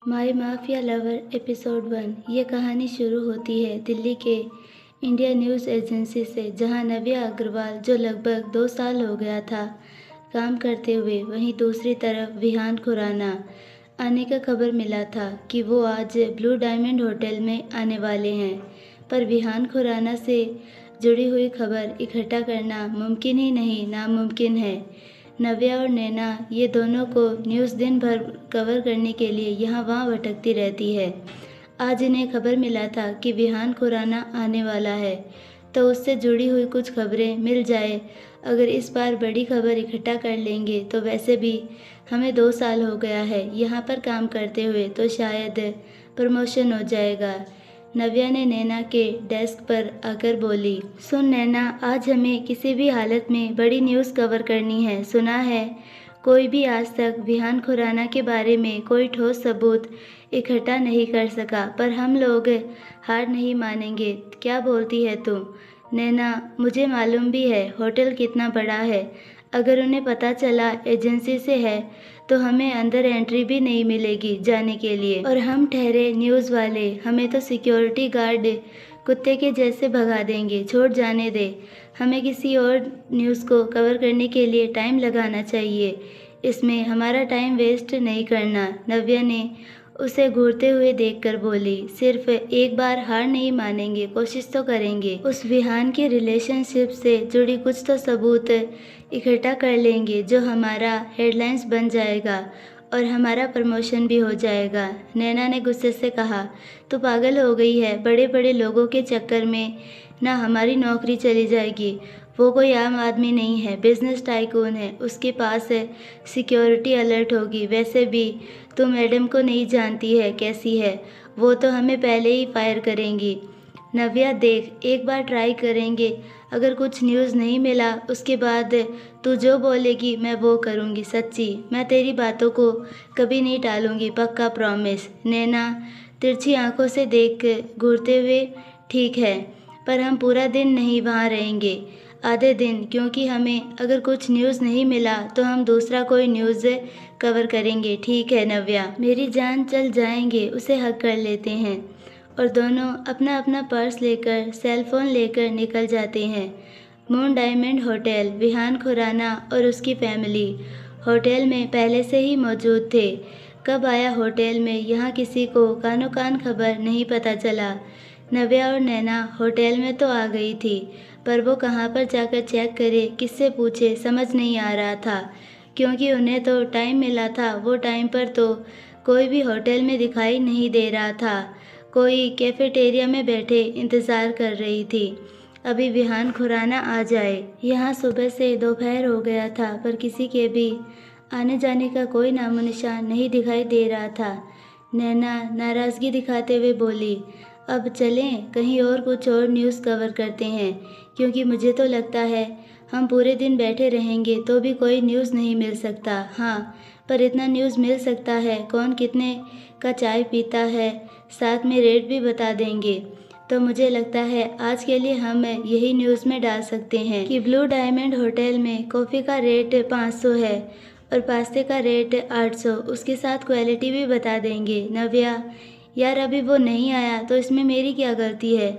माई mafia lover episode 1। ये कहानी शुरू होती है दिल्ली के इंडिया न्यूज़ एजेंसी से, जहां नव्या अग्रवाल, जो लगभग 2 साल हो गया था काम करते हुए, वहीं दूसरी तरफ विहान खुराना आने का खबर मिला था कि वो आज ब्लू डायमंड होटल में आने वाले हैं। पर विहान खुराना से जुड़ी हुई खबर इकट्ठा करना मुमकिन ही नहीं, नामुमकिन है। नव्या और नैना ये दोनों को न्यूज़ दिन भर कवर करने के लिए यहाँ वहाँ भटकती रहती है। आज इन्हें खबर मिला था कि विहान खुराना आने वाला है, तो उससे जुड़ी हुई कुछ खबरें मिल जाए। अगर इस बार बड़ी खबर इकट्ठा कर लेंगे तो वैसे भी हमें 2 साल हो गया है यहाँ पर काम करते हुए, तो शायद प्रमोशन हो जाएगा। नव्या ने नैना के डेस्क पर आकर बोली, सुन नैना, आज हमें किसी भी हालत में बड़ी न्यूज़ कवर करनी है। सुना है कोई भी आज तक विहान खुराना के बारे में कोई ठोस सबूत इकट्ठा नहीं कर सका, पर हम लोग हार नहीं मानेंगे। क्या बोलती है तुम? नैना, मुझे मालूम भी है होटल कितना बड़ा है। अगर उन्हें पता चला एजेंसी से है तो हमें अंदर एंट्री भी नहीं मिलेगी जाने के लिए। और हम ठहरे न्यूज़ वाले, हमें तो सिक्योरिटी गार्ड कुत्ते के जैसे भगा देंगे। छोड़ जाने दे, हमें किसी और न्यूज़ को कवर करने के लिए टाइम लगाना चाहिए, इसमें हमारा टाइम वेस्ट नहीं करना। नव्या ने उसे घूरते हुए देखकर बोली, सिर्फ एक बार हार नहीं मानेंगे, कोशिश तो करेंगे। उस विहान के रिलेशनशिप से जुड़ी कुछ तो सबूत इकट्ठा कर लेंगे जो हमारा हेडलाइंस बन जाएगा और हमारा प्रमोशन भी हो जाएगा। नैना ने गुस्से से कहा, तू पागल हो गई है? बड़े बड़े लोगों के चक्कर में ना हमारी नौकरी चली जाएगी। वो कोई आम आदमी नहीं है, बिजनेस टाइकून है, उसके पास सिक्योरिटी अलर्ट होगी। वैसे भी तू मैडम को नहीं जानती है कैसी है, वो तो हमें पहले ही फायर करेंगी। नव्या देख, एक बार ट्राई करेंगे, अगर कुछ न्यूज़ नहीं मिला उसके बाद तू जो बोलेगी मैं वो करूँगी। सच्ची, मैं तेरी बातों को कभी नहीं टालूँगी, पक्का प्रॉमिस। नैना तिरछी आंखों से देख घूरते हुए, ठीक है, पर हम पूरा दिन नहीं वहाँ रहेंगे, आधे दिन, क्योंकि हमें अगर कुछ न्यूज़ नहीं मिला तो हम दूसरा कोई न्यूज़ कवर करेंगे। ठीक है नव्या, मेरी जान चल जाएंगे, उसे हक कर लेते हैं। और दोनों अपना अपना पर्स लेकर, सेल फोन लेकर निकल जाते हैं। Moon diamond hotel. Vihaan Khurana और उसकी फैमिली होटल में पहले से ही मौजूद थे। कब आया होटल में, यहाँ किसी को कानो कान खबर नहीं पता चला। नव्या और नैना होटल में तो आ गई थी, पर वो कहाँ पर जाकर चेक करे, किससे पूछे, समझ नहीं आ रहा था, क्योंकि उन्हें तो टाइम मिला था। वो टाइम पर तो कोई भी होटल में दिखाई नहीं दे रहा था। कोई कैफेटेरिया में बैठे इंतज़ार कर रही थी, अभी विहान खुराना आ जाए। यहाँ सुबह से दोपहर हो गया था, पर किसी के भी आने जाने का कोई नामो निशान नहीं दिखाई दे रहा था। नैना नाराज़गी दिखाते हुए बोली, अब चलें, कहीं और कुछ और न्यूज़ कवर करते हैं, क्योंकि मुझे तो लगता है हम पूरे दिन बैठे रहेंगे तो भी कोई न्यूज़ नहीं मिल सकता। हाँ, पर इतना न्यूज़ मिल सकता है, कौन कितने का चाय पीता है, साथ में रेट भी बता देंगे। तो मुझे लगता है आज के लिए हम यही न्यूज़ में डाल सकते हैं कि ब्लू डायमंड होटल में कॉफ़ी का रेट 500 है और पास्ते का रेट 800, उसके साथ क्वालिटी भी बता देंगे। नव्या, यार अभी वो नहीं आया तो इसमें मेरी क्या गलती है?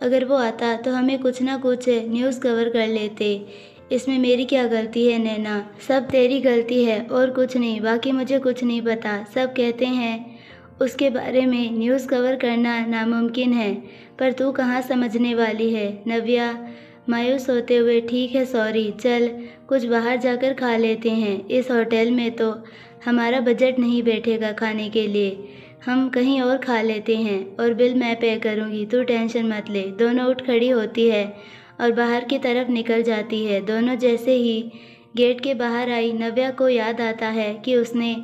अगर वो आता तो हमें कुछ ना कुछ न्यूज़ कवर कर लेते, इसमें मेरी क्या गलती है? नैना, सब तेरी गलती है और कुछ नहीं, बाकी मुझे कुछ नहीं पता। सब कहते हैं उसके बारे में न्यूज़ कवर करना नामुमकिन है, पर तू कहाँ समझने वाली है? नव्या मायूस होते हुए, ठीक है सॉरी, चल कुछ बाहर जाकर खा लेते हैं, इस होटल में तो हमारा बजट नहीं बैठेगा खाने के लिए, हम कहीं और खा लेते हैं और बिल मैं पे करूँगी, तू टेंशन मत ले। दोनों उठ खड़ी होती है और बाहर की तरफ निकल जाती है। दोनों जैसे ही गेट के बाहर आई, नव्या को याद आता है कि उसने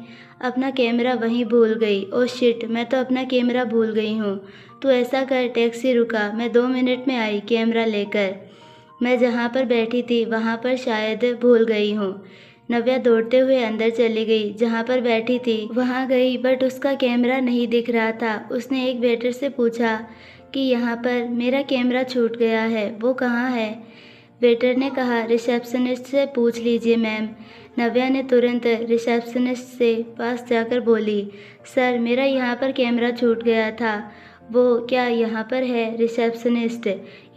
अपना कैमरा वहीं भूल गई। ओ शिट, मैं तो अपना कैमरा भूल गई हूँ। तू ऐसा कर, टैक्सी रुका, मैं 2 मिनट में आई कैमरा लेकर। मैं जहाँ पर बैठी थी वहाँ पर शायद भूल गई हूँ। नव्या दौड़ते हुए अंदर चली गई, जहाँ पर बैठी थी वहाँ गई, बट उसका कैमरा नहीं दिख रहा था। उसने एक वेटर से पूछा कि यहाँ पर मेरा कैमरा छूट गया है, वो कहाँ है? वेटर ने कहा, रिसेप्शनिस्ट से पूछ लीजिए मैम। नव्या ने तुरंत रिसेप्शनिस्ट से पास जाकर बोली, सर मेरा यहाँ पर कैमरा छूट गया था। वो क्या यहाँ पर है? रिसेप्शनिस्ट,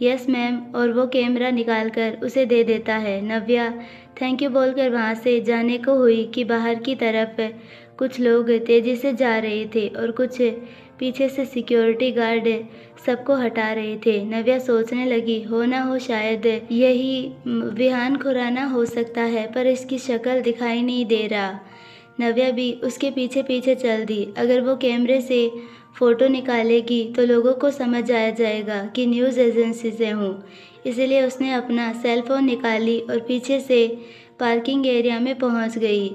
यस मैम, और वो कैमरा निकालकर उसे दे देता है। नव्या थैंक यू बोलकर वहाँ से जाने को हुई कि बाहर की तरफ कुछ लोग तेज़ी से जा रहे थे और कुछ पीछे से सिक्योरिटी गार्ड सबको हटा रहे थे। नव्या सोचने लगी, हो ना हो शायद यही विहान खुराना हो सकता है, पर इसकी शक्ल दिखाई नहीं दे रहा। नव्या भी उसके पीछे पीछे चल दी। अगर वो कैमरे से फ़ोटो निकालेगी तो लोगों को समझ आ जाएगा कि न्यूज़ एजेंसी से हूँ। इसलिए उसने अपना सेल फ़ोन निकाली और पीछे से पार्किंग एरिया में पहुँच गई।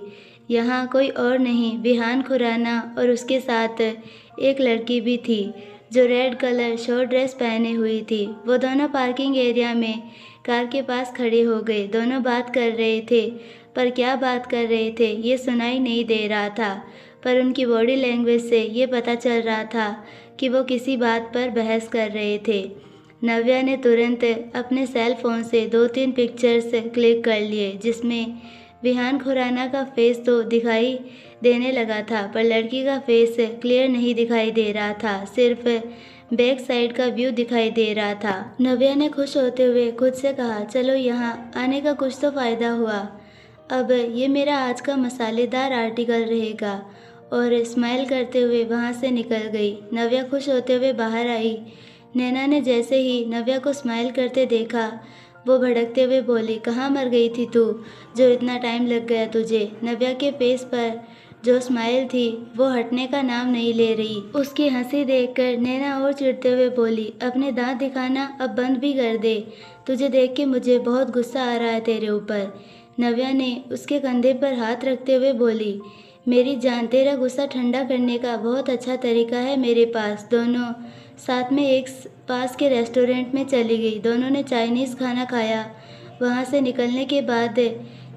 यहाँ कोई और नहीं, विहान खुराना और उसके साथ एक लड़की भी थी जो रेड कलर शॉर्ट ड्रेस पहने हुई थी। वो दोनों पार्किंग एरिया में कार के पास खड़े हो गए। दोनों बात कर रहे थे, पर क्या बात कर रहे थे ये सुनाई नहीं दे रहा था, पर उनकी बॉडी लैंग्वेज से ये पता चल रहा था कि वो किसी बात पर बहस कर रहे थे। नव्या ने तुरंत अपने सेल फ़ोन से 2-3 पिक्चर्स क्लिक कर लिए, जिसमें विहान खुराना का फेस तो दिखाई देने लगा था, पर लड़की का फेस क्लियर नहीं दिखाई दे रहा था, सिर्फ बैक साइड का व्यू दिखाई दे रहा था। नव्या ने खुश होते हुए खुद से कहा, चलो यहाँ आने का कुछ तो फ़ायदा हुआ। अब ये मेरा आज का मसालेदार आर्टिकल रहेगा, और स्माइल करते हुए वहाँ से निकल गई। नव्या खुश होते हुए बाहर आई। नैना ने जैसे ही नव्या को स्माइल करते देखा, वो भड़कते हुए बोली, कहाँ मर गई थी तू जो इतना टाइम लग गया तुझे? नव्या के फेस पर जो स्माइल थी वो हटने का नाम नहीं ले रही। उसकी हंसी देखकर नैना और चिढ़ते हुए बोली, अपने दांत दिखाना अब बंद भी कर दे, तुझे देख के मुझे बहुत गुस्सा आ रहा है तेरे ऊपर। नव्या ने उसके कंधे पर हाथ रखते हुए बोली, मेरी जान, तेरा गुस्सा ठंडा करने का बहुत अच्छा तरीका है मेरे पास। दोनों साथ में एक पास के रेस्टोरेंट में चली गई। दोनों ने चाइनीज़ खाना खाया। वहाँ से निकलने के बाद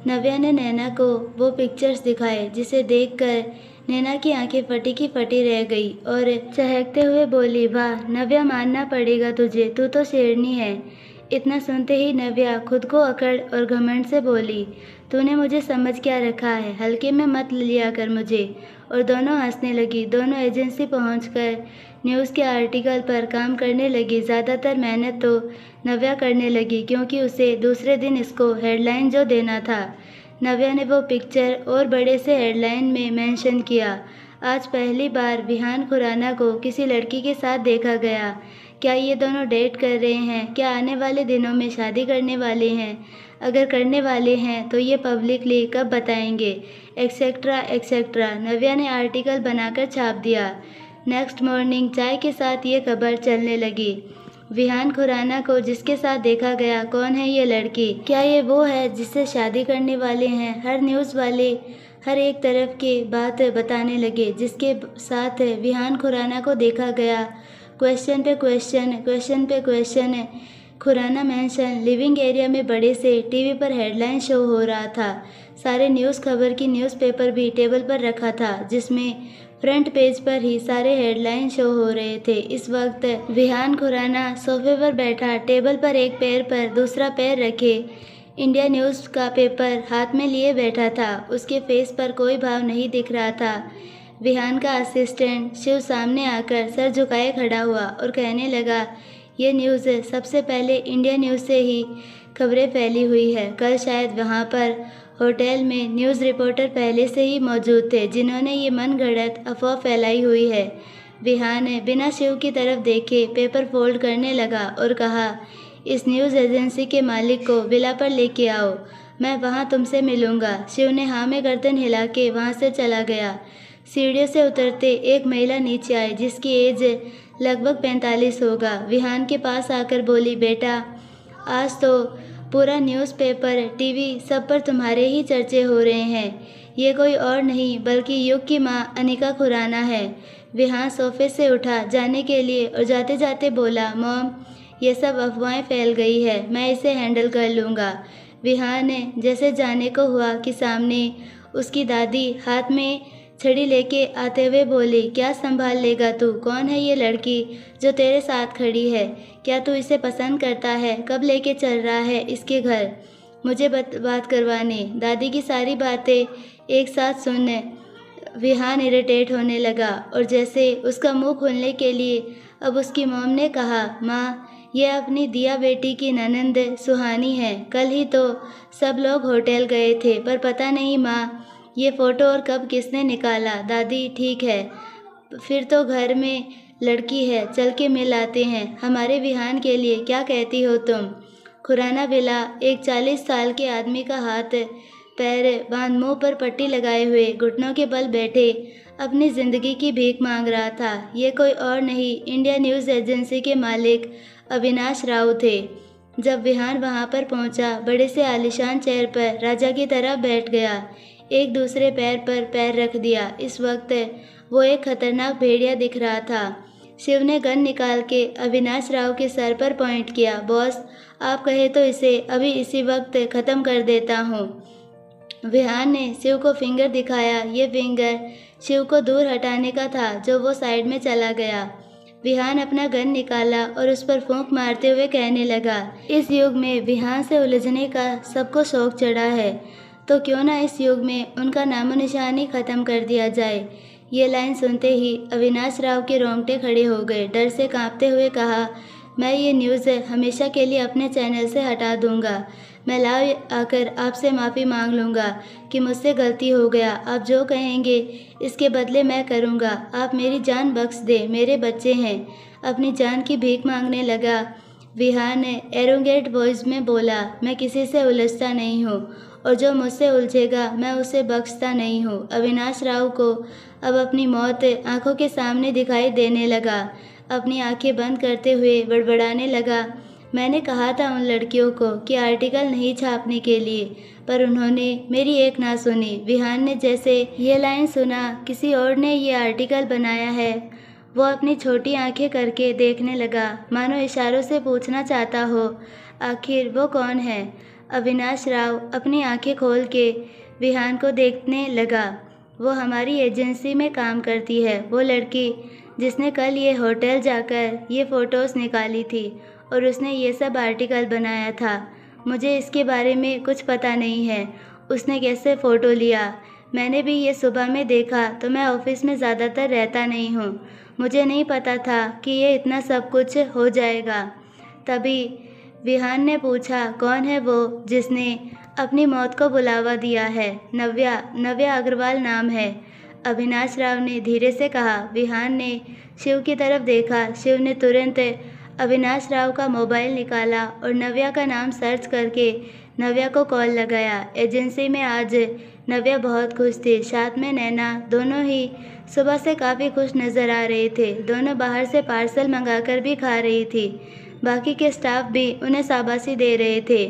नव्या ने नैना को वो पिक्चर्स दिखाए, जिसे देखकर नैना की आंखें फटी की फटी रह गई और चहकते हुए बोली, वाह नव्या, मानना पड़ेगा तुझे, तू तो शेरनी है। इतना सुनते ही नव्या खुद को अकड़ और घमंड से बोली, तूने मुझे समझ क्या रखा है, हल्के में मत लिया कर मुझे। और दोनों हंसने लगी। दोनों एजेंसी पहुंचकर न्यूज़ के आर्टिकल पर काम करने लगी। ज़्यादातर मेहनत तो नव्या करने लगी, क्योंकि उसे दूसरे दिन इसको हेडलाइन जो देना था। नव्या ने वो पिक्चर और बड़े से हेडलाइन में मेंशन किया, आज पहली बार विहान खुराना को किसी लड़की के साथ देखा गया। क्या ये दोनों डेट कर रहे हैं? क्या आने वाले दिनों में शादी करने वाले हैं? अगर करने वाले हैं तो ये पब्लिकली कब बताएंगे? Etcetera etcetera. नव्या ने आर्टिकल बनाकर छाप दिया। नेक्स्ट मॉर्निंग चाय के साथ ये खबर चलने लगी, विहान खुराना को जिसके साथ देखा गया, कौन है ये लड़की? क्या ये वो है जिससे शादी करने वाले हैं? हर न्यूज़ वाले हर एक तरफ के बात बताने लगे जिसके साथ विहान खुराना को देखा गया। क्वेश्चन पे क्वेश्चन, क्वेश्चन पे question. Khurana mansion living area में बड़े से टीवी पर हेडलाइन शो हो रहा था। सारे न्यूज़ खबर की न्यूज़पेपर भी टेबल पर रखा था, जिसमें फ्रंट पेज पर ही सारे हेडलाइन शो हो रहे थे। इस वक्त विहान खुराना सोफे पर बैठा, टेबल पर एक पैर पर दूसरा पैर रखे इंडिया न्यूज़ का पेपर हाथ में लिए बैठा था। उसके फेस पर कोई भाव नहीं दिख रहा था। विहान का असिस्टेंट शिव सामने आकर सर झुकाए खड़ा हुआ और कहने लगा, ये न्यूज़ सबसे पहले इंडिया न्यूज़ से ही खबरें फैली हुई है। कल शायद वहाँ पर होटल में न्यूज़ रिपोर्टर पहले से ही मौजूद थे, जिन्होंने ये मनगढ़ंत अफवाह फैलाई हुई है। विहान बिना शिव की तरफ देखे पेपर फोल्ड करने लगा और कहा, इस न्यूज़ एजेंसी के मालिक को विला पर लेके आओ, मैं वहाँ तुमसे मिलूँगा। शिव ने हाँ में गर्दन हिला के वहाँ से चला गया। सीढ़ियों से उतरते एक महिला नीचे आई, जिसकी एज लगभग 45 होगा। विहान के पास आकर बोली, बेटा आज तो पूरा न्यूज़पेपर, टीवी सब पर तुम्हारे ही चर्चे हो रहे हैं। ये कोई और नहीं बल्कि युग की माँ अनिका खुराना है। विहान सोफे से उठा जाने के लिए और जाते जाते बोला, मॉम ये सब अफवाहें फैल गई है, मैं इसे हैंडल कर लूँगा। विहान ने जैसे जाने को हुआ कि सामने उसकी दादी हाथ में छड़ी लेके आते हुए बोली, क्या संभाल लेगा तू? कौन है ये लड़की जो तेरे साथ खड़ी है? क्या तू इसे पसंद करता है? कब लेके चल रहा है इसके घर? मुझे बात करवाने। दादी की सारी बातें एक साथ सुनने विहान इरिटेट होने लगा और जैसे उसका मुंह खोलने के लिए अब उसकी मॉम ने कहा, माँ, ये अपनी दिया बेटी की ननंद सुहानी है। कल ही तो सब लोग होटल गए थे, पर पता नहीं माँ, ये फ़ोटो और कब किसने निकाला। दादी, ठीक है, फिर तो घर में लड़की है, चल के मिल आते हैं। हमारे विहान के लिए क्या कहती हो तुम? खुराना बिला एक 40 साल के आदमी का हाथ पैर बांध मुंह पर पट्टी लगाए हुए घुटनों के बल बैठे अपनी जिंदगी की भीख मांग रहा था। ये कोई और नहीं, इंडिया न्यूज़ एजेंसी के मालिक अविनाश राव थे। जब विहान वहां पर पहुंचा, बड़े से आलीशान चेयर पर राजा की तरह बैठ गया, एक दूसरे पैर पर पैर रख दिया। इस वक्त वो एक खतरनाक भेड़िया दिख रहा था। शिव ने गन निकाल के अविनाश राव के सर पर पॉइंट किया। बॉस, आप कहे तो इसे अभी इसी वक्त ख़त्म कर देता हूँ। विहान ने शिव को फिंगर दिखाया। ये फिंगर शिव को दूर हटाने का था, जो वो साइड में चला गया। विहान अपना गन निकाला और उस पर फूंक मारते हुए कहने लगा, इस युग में विहान से उलझने का सबको शौक चढ़ा है, तो क्यों ना इस युग में उनका नामो निशान ही ख़त्म कर दिया जाए। ये लाइन सुनते ही अविनाश राव के रोंगटे खड़े हो गए। डर से कांपते हुए कहा, मैं ये न्यूज़ हमेशा के लिए अपने चैनल से हटा दूंगा। मैं लाइव आकर आपसे माफ़ी मांग लूँगा कि मुझसे गलती हो गया। आप जो कहेंगे इसके बदले मैं करूँगा। आप मेरी जान बख्श दें, मेरे बच्चे हैं। अपनी जान की भीख मांगने लगा। विहान ने एरोगेंट वॉइस में बोला, मैं किसी से उलझता नहीं हूँ और जो मुझसे उलझेगा मैं उसे बख्शता नहीं हूँ। अविनाश राव को अब अपनी मौत आंखों के सामने दिखाई देने लगा। अपनी आंखें बंद करते हुए बड़बड़ाने लगा, मैंने कहा था उन लड़कियों को कि आर्टिकल नहीं छापने के लिए, पर उन्होंने मेरी एक ना सुनी। विहान ने जैसे ये लाइन सुना, किसी और ने ये आर्टिकल बनाया है, वो अपनी छोटी आंखें करके देखने लगा, मानो इशारों से पूछना चाहता हो, आखिर वो कौन है। अविनाश राव अपनी आंखें खोल के विहान को देखने लगा। वो हमारी एजेंसी में काम करती है, वो लड़की जिसने कल ये होटल जाकर ये फ़ोटोज़ निकाली थी और उसने ये सब आर्टिकल बनाया था। मुझे इसके बारे में कुछ पता नहीं है, उसने कैसे फ़ोटो लिया। मैंने भी ये सुबह में देखा तो मैं ऑफिस में ज़्यादातर रहता नहीं हूँ, मुझे नहीं पता था कि ये इतना सब कुछ हो जाएगा। तभी विहान ने पूछा, कौन है वो जिसने अपनी मौत को बुलावा दिया है? नव्या अग्रवाल नाम है, अविनाश राव ने धीरे से कहा। विहान ने शिव की तरफ देखा। शिव ने तुरंत अविनाश राव का मोबाइल निकाला और नव्या का नाम सर्च करके नव्या को कॉल लगाया। एजेंसी में आज नव्या बहुत खुश थी, साथ में नैना, दोनों ही सुबह से काफ़ी खुश नज़र आ रहे थे। दोनों बाहर से पार्सल मंगाकर भी खा रही थी। बाकी के स्टाफ भी उन्हें शाबाशी दे रहे थे।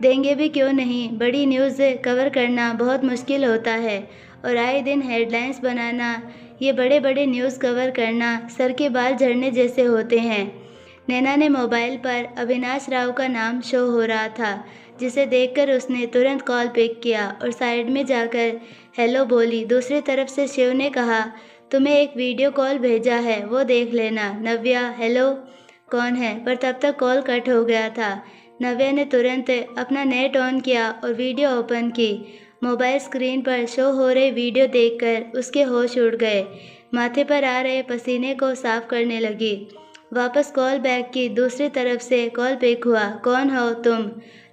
देंगे भी क्यों नहीं, बड़ी न्यूज़ कवर करना बहुत मुश्किल होता है और आए दिन हेडलाइंस बनाना, ये बड़े बड़े न्यूज़ कवर करना सर के बाल झड़ने जैसे होते हैं। नैना ने मोबाइल पर अविनाश राव का नाम शो हो रहा था, जिसे देखकर उसने तुरंत कॉल पिक किया और साइड में जाकर हेलो बोली। दूसरी तरफ से शिव ने कहा, तुम्हें एक वीडियो कॉल भेजा है, वो देख लेना। नव्या, हेलो, कौन है? पर तब तक कॉल कट हो गया था। नव्या ने तुरंत अपना नेट ऑन किया और वीडियो ओपन की। मोबाइल स्क्रीन पर शो हो रही वीडियो देखकर उसके होश उड़ गए। माथे पर आ रहे पसीने को साफ करने लगी। वापस कॉल बैक की। दूसरी तरफ से कॉल पिक हुआ। कौन हो तुम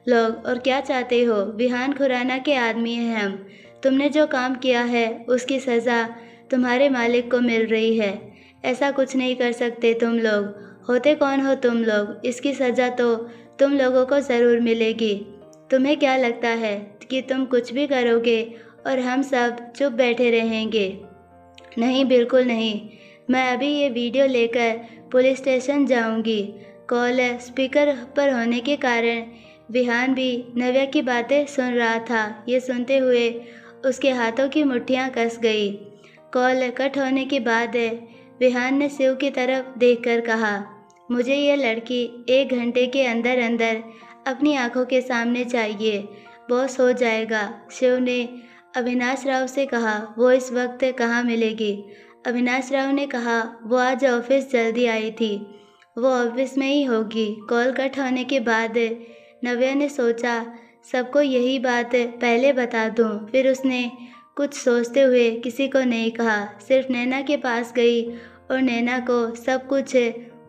लोग और क्या चाहते हो? विहान खुराना के आदमी हैं हम। तुमने जो काम किया है उसकी सज़ा तुम्हारे मालिक को मिल रही है। ऐसा कुछ नहीं कर सकते तुम लोग। होते कौन हो तुम लोग? इसकी सज़ा तो तुम लोगों को ज़रूर मिलेगी। तुम्हें क्या लगता है कि तुम कुछ भी करोगे और हम सब चुप बैठे रहेंगे? नहीं, बिल्कुल नहीं। मैं अभी ये वीडियो लेकर पुलिस स्टेशन जाऊंगी। कॉल स्पीकर पर होने के कारण विहान भी नव्या की बातें सुन रहा था। ये सुनते हुए उसके हाथों की मुट्ठियां कस गई। कॉल कट होने के बाद विहान ने शिव की तरफ देखकर कहा, मुझे ये लड़की 1 घंटे के अंदर अंदर अपनी आंखों के सामने चाहिए। बॉस, हो जाएगा। शिव ने अविनाश राव से कहा, वो इस वक्त कहाँ मिलेगी? अविनाश राव ने कहा, वो आज ऑफिस जल्दी आई थी, वो ऑफिस में ही होगी। कॉल कट होने के बाद नव्या ने सोचा, सबको यही बात पहले बता दूं। फिर उसने कुछ सोचते हुए किसी को नहीं कहा, सिर्फ नैना के पास गई और नैना को सब कुछ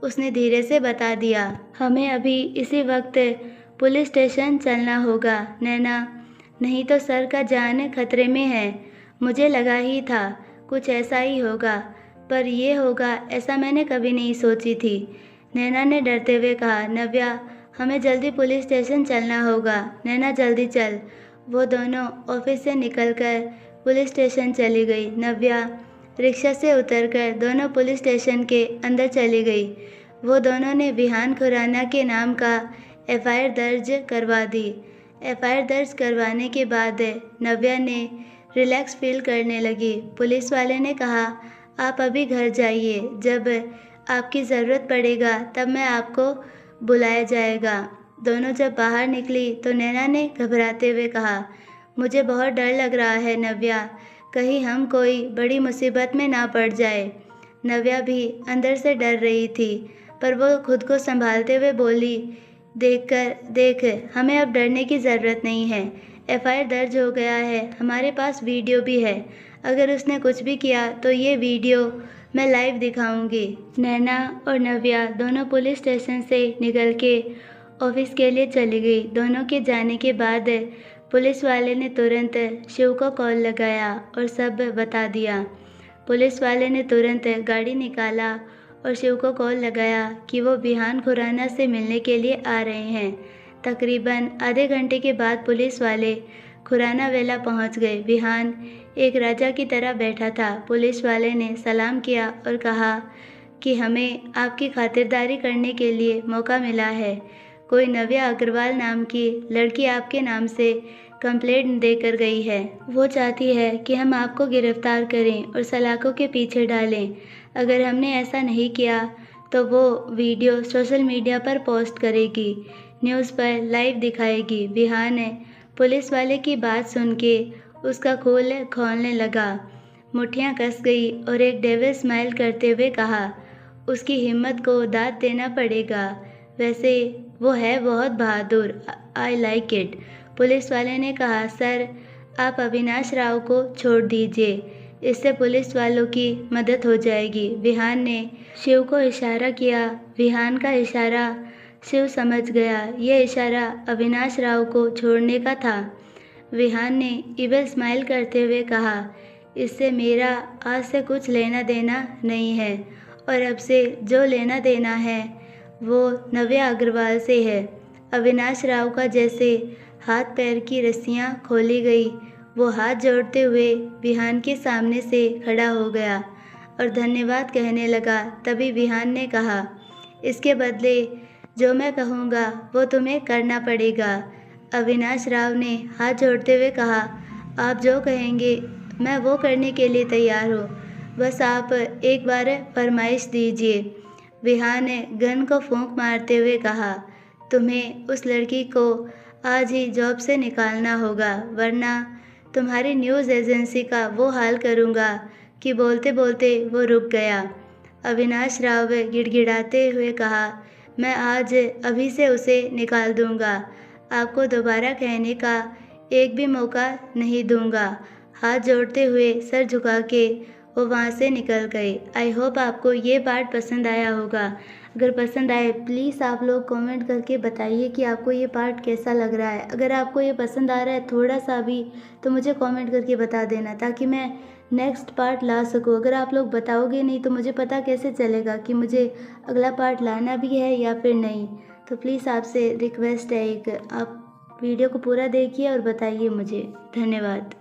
उसने धीरे से बता दिया। हमें अभी इसी वक्त पुलिस स्टेशन चलना होगा नैना, नहीं तो सर का जान खतरे में है। मुझे लगा ही था कुछ ऐसा ही होगा, पर ये होगा ऐसा मैंने कभी नहीं सोची थी। नैना ने डरते हुए कहा, नव्या हमें जल्दी पुलिस स्टेशन चलना होगा। नैना जल्दी चल। वो दोनों ऑफिस से निकलकर पुलिस स्टेशन चली गई। नव्या रिक्शा से उतरकर दोनों पुलिस स्टेशन के अंदर चली गई। वो दोनों ने विहान खुराना के नाम का एफआईआर दर्ज करवा दी। एफआईआर दर्ज करवाने के बाद नव्या ने रिलैक्स फील करने लगी। पुलिस वाले ने कहा, आप अभी घर जाइए, जब आपकी ज़रूरत पड़ेगा तब मैं आपको बुलाया जाएगा। दोनों जब बाहर निकली तो नैना ने घबराते हुए कहा, मुझे बहुत डर लग रहा है नव्या, कहीं हम कोई बड़ी मुसीबत में ना पड़ जाए। नव्या भी अंदर से डर रही थी, पर वो खुद को संभालते हुए बोली, देख हमें अब डरने की ज़रूरत नहीं है। एफआईआर दर्ज हो गया है, हमारे पास वीडियो भी है। अगर उसने कुछ भी किया तो ये वीडियो मैं लाइव दिखाऊंगी। नैना और नव्या दोनों पुलिस स्टेशन से निकल के ऑफिस के लिए चली गई। दोनों के जाने के बाद पुलिस वाले ने तुरंत शिव को कॉल लगाया और सब बता दिया। पुलिस वाले ने तुरंत गाड़ी निकाला और शिव को कॉल लगाया कि वो विहान खुराना से मिलने के लिए आ रहे हैं। तकरीबन आधे घंटे के बाद पुलिस वाले खुराना वेला पहुंच गए। विहान एक राजा की तरह बैठा था। पुलिस वाले ने सलाम किया और कहा कि हमें आपकी खातिरदारी करने के लिए मौका मिला है। कोई नव्या अग्रवाल नाम की लड़की आपके नाम से कंप्लेंट देकर गई है। वो चाहती है कि हम आपको गिरफ्तार करें और सलाखों के पीछे डालें। अगर हमने ऐसा नहीं किया तो वो वीडियो सोशल मीडिया पर पोस्ट करेगी, न्यूज़ पर लाइव दिखाएगी। विहान पुलिस वाले की बात सुन के उसका खून खौलने लगा, मुट्ठियाँ कस गई और एक डेविल स्माइल करते हुए कहा, उसकी हिम्मत को दाद देना पड़ेगा। वैसे वो है बहुत बहादुर, आई लाइक इट। पुलिस वाले ने कहा, सर आप अविनाश राव को छोड़ दीजिए, इससे पुलिस वालों की मदद हो जाएगी। विहान ने शिव को इशारा किया। विहान का इशारा शिव समझ गया, यह इशारा अविनाश राव को छोड़ने का था। विहान ने इविल स्माइल करते हुए कहा, इससे मेरा आज से कुछ लेना देना नहीं है और अब से जो लेना देना है वो नव्या अग्रवाल से है। अविनाश राव का जैसे हाथ पैर की रस्सियां खोली गई, वो हाथ जोड़ते हुए विहान के सामने से खड़ा हो गया और धन्यवाद कहने लगा। तभी विहान ने कहा, इसके बदले जो मैं कहूँगा वो तुम्हें करना पड़ेगा। अविनाश राव ने हाथ जोड़ते हुए कहा, आप जो कहेंगे मैं वो करने के लिए तैयार हूँ, बस आप एक बार फरमाइश दीजिए। विहान ने गन को फूंक मारते हुए कहा, तुम्हें उस लड़की को आज ही जॉब से निकालना होगा, वरना तुम्हारी न्यूज़ एजेंसी का वो हाल करूँगा कि बोलते बोलते वो रुक गया। अविनाश राव गिड़गिड़ाते हुए कहा, मैं आज अभी से उसे निकाल दूँगा, आपको दोबारा कहने का एक भी मौका नहीं दूँगा। हाथ जोड़ते हुए सर झुका के वो वहाँ से निकल गए। आई होप आपको ये पार्ट पसंद आया होगा। अगर पसंद आए प्लीज़ आप लोग कमेंट करके बताइए कि आपको ये पार्ट कैसा लग रहा है। अगर आपको ये पसंद आ रहा है थोड़ा सा भी तो मुझे कमेंट करके बता देना, ताकि मैं नेक्स्ट पार्ट ला सकूँ। अगर आप लोग बताओगे नहीं तो मुझे पता कैसे चलेगा कि मुझे अगला पार्ट लाना भी है या फिर नहीं। तो प्लीज़ आपसे रिक्वेस्ट है, एक आप वीडियो को पूरा देखिए और बताइए मुझे। धन्यवाद।